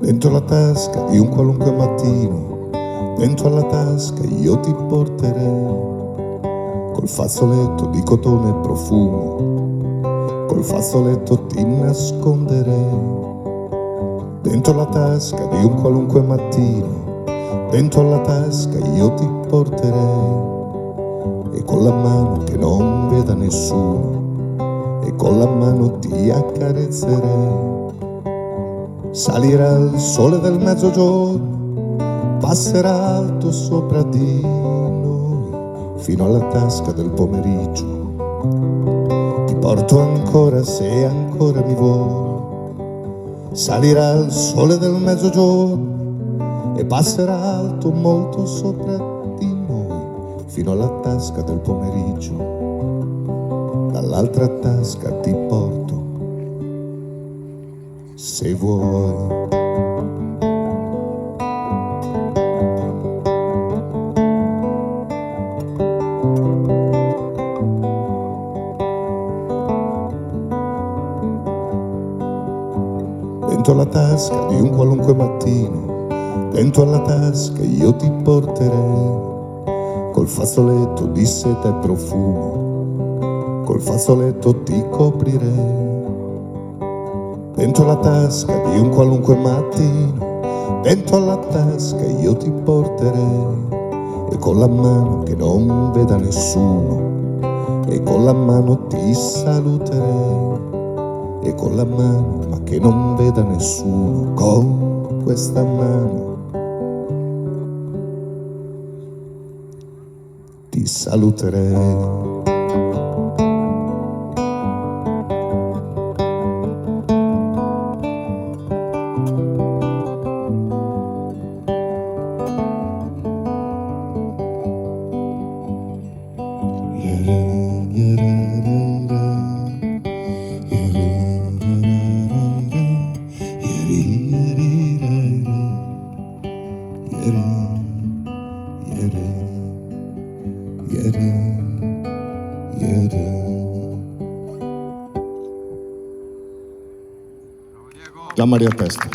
Dentro la tasca di un qualunque mattino, dentro alla tasca io ti porterei, col fazzoletto di cotone e profumo, col fazzoletto ti nasconderei. Dentro la tasca di un qualunque mattino, dentro alla tasca io ti porterei, e con la mano che non veda nessuno, e con la mano ti accarezzerei. Salirà il sole del mezzogiorno, passerà alto sopra di noi, fino alla tasca del pomeriggio. Ti porto ancora se ancora mi vuoi. Salirà il sole del mezzogiorno e passerà alto molto sopra di noi, fino alla tasca del pomeriggio. Dall'altra tasca ti porto, se vuoi. Dentro la tasca di un qualunque mattino, dentro alla tasca io ti porterei, col fazzoletto di seta e profumo, col fazzoletto ti coprirei. Dentro la tasca di un qualunque mattino, dentro alla tasca io ti porterei, e con la mano che non veda nessuno, e con la mano ti saluterei, e con la mano ma che non veda nessuno, con questa mano ti saluterei. Gian Maria Testa.